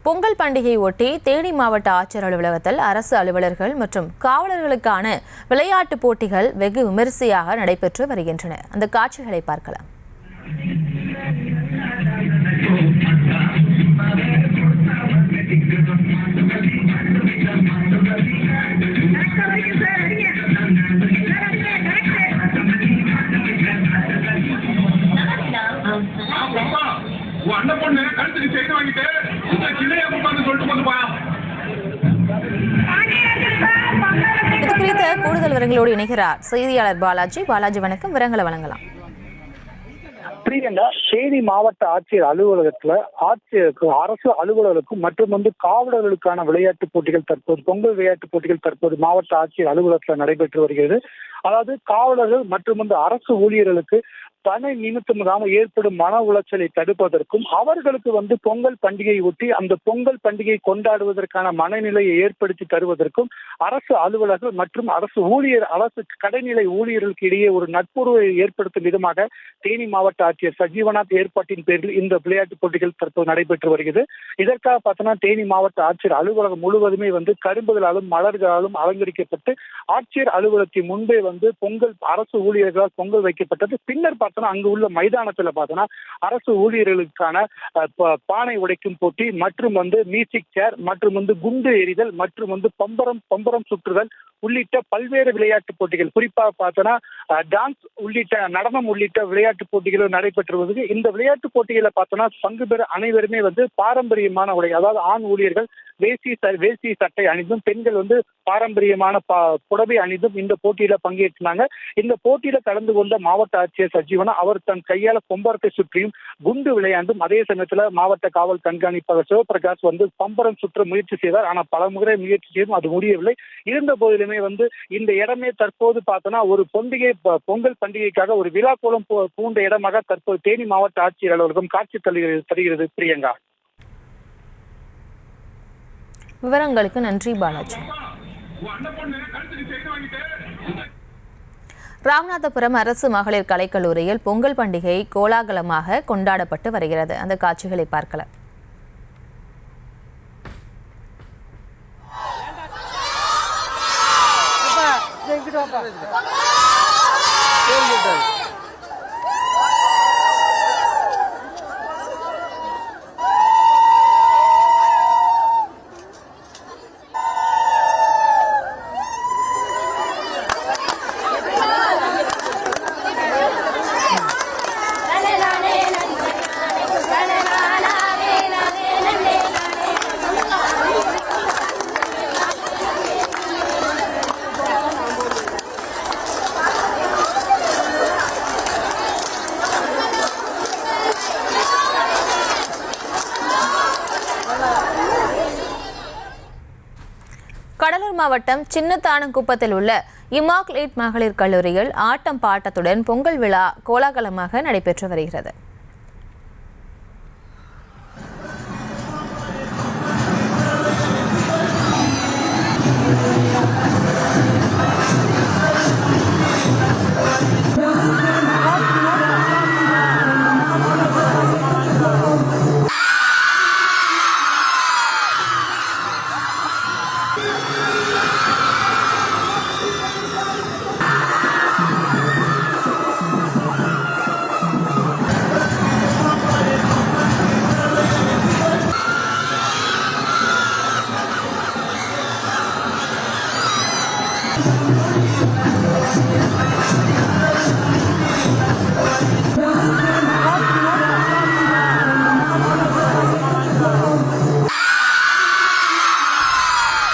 பொங்கல் பண்டிகையை ஒட்டி தேனி மாவட்ட ஆட்சியர் அலுவலகத்தில் அரசு அலுவலர்கள் மற்றும் காவலர்களுக்கான விளையாட்டுப் போட்டிகள் வெகு விமரிசையாக நடைபெற்று வருகின்றன. அந்த காட்சிகளை பார்க்கலாம். இது குறித்த கூடுதல் விவரங்களோடு இணைகிறார் செய்தியாளர் பாலாஜி. வணக்கம், விவரங்களை வழங்கலாம். பிரியங்கா, தேனி மாவட்ட ஆட்சியர் அலுவலகத்துல அரசு அலுவலர்களுக்கும் மற்றும் காவலர்களுக்கான விளையாட்டுப் போட்டிகள் பொங்கல் விளையாட்டுப் போட்டிகள் தற்போது மாவட்ட ஆட்சியர் அலுவலகத்தில் நடைபெற்று வருகிறது. அதாவது காவலர்கள் மற்றும் அரசு ஊழியர்களுக்கு பணி நிமித்தமாக ஏற்படும் மன உளைச்சலை தடுப்பதற்கும் அவர்களுக்கு பொங்கல் பண்டிகையை ஒட்டி அந்த பொங்கல் பண்டிகை கொண்டாடுவதற்கான மனநிலையை ஏற்படுத்தி தருவதற்கும் அரசு அலுவலர்கள் மற்றும் அரசு கடைநிலை ஊழியர்களுக்கு இடையே ஒரு நட்புறவை ஏற்படுத்தும் விதமாக தேனி மாவட்ட ஆட்சியர் சஜீவநாத் ஏற்பாட்டின் பேரில் இந்த விளையாட்டுப் போட்டிகள் தற்போது நடைபெற்று வருகிறது. இதற்காக பார்த்தோம்னா தேனி மாவட்ட ஆட்சியர் அலுவலகம் முழுவதுமே கரும்புகளாலும் மலர்களாலும் அலங்கரிக்கப்பட்டு ஆட்சியர் அலுவலகத்தின் முன்பே பொங்கல் அரசு ஊழியர்களால் பொங்கல் வைக்கப்பட்டது. பின்னர் அங்கு உள்ள மைதானத்துல பார்த்தோம்னா அரசு ஊழியர்களுக்கான பானை உடைக்கும் போட்டி மற்றும் மியூசிக் சேர் மற்றும் குண்டு எறிதல் மற்றும் பம்பரம் சுற்றுதல் உள்ளிட்ட பல்வேறு விளையாட்டு போட்டிகள், குறிப்பாக பார்த்தோம்னா டான்ஸ் உள்ளிட்ட நடனம் உள்ளிட்ட விளையாட்டு போட்டிகள் நடைபெற்று வருது. இந்த விளையாட்டு போட்டிகளை பார்த்தோம்னா பங்கு பெற அனைவருமே பாரம்பரியமான உடை, அதாவது ஆண் ஊழியர்கள் வேசி சட்டை அணிந்தும் பெண்கள் பாரம்பரியமான புடவை அணிந்தும் இந்த போட்டியில பங்கேற்றாங்க. இந்த போட்டியில கலந்து கொண்ட மாவட்ட ஆட்சியர் சஜீவனா அவர் தன் கையால பொம்பரத்தை சுற்றியும் குண்டு விளையாண்டும் அதே சமயத்துல மாவட்ட காவல் கண்காணிப்பாளர் சிவபிரகாஷ் பம்பரம் சுற்ற முயற்சி செய்தார். ஆனா பல முறை முயற்சி செய்தும் அது முடியவில்லை. இருந்த போதிலுமே இந்த இடமே தற்போது பார்த்தோம்னா ஒரு பொங்கல் பண்டிகைக்காக ஒரு விழா கோலம் பூண்ட இடமாக தற்போது தேனி மாவட்ட ஆட்சியர் அலுவலகம் காட்சி தருகிறது. பிரியங்கா, விவரங்களுக்கு நன்றி பாலாஜி. ராமநாதபுரம் அரசு மகளிர் கலைக்கல்லூரியில் பொங்கல் பண்டிகை கோலாகலமாக கொண்டாடப்பட்டு வருகிறது. அந்த காட்சிகளை பார்க்கலாம். கடலூர் மாவட்டம் சின்னத்தானங்குப்பத்தில் உள்ள இமாக்லேட் மகளிர் கல்லூரியில் ஆட்டம் பாட்டத்துடன் பொங்கல் விழா கோலாகலமாக நடைபெற்று வருகிறது.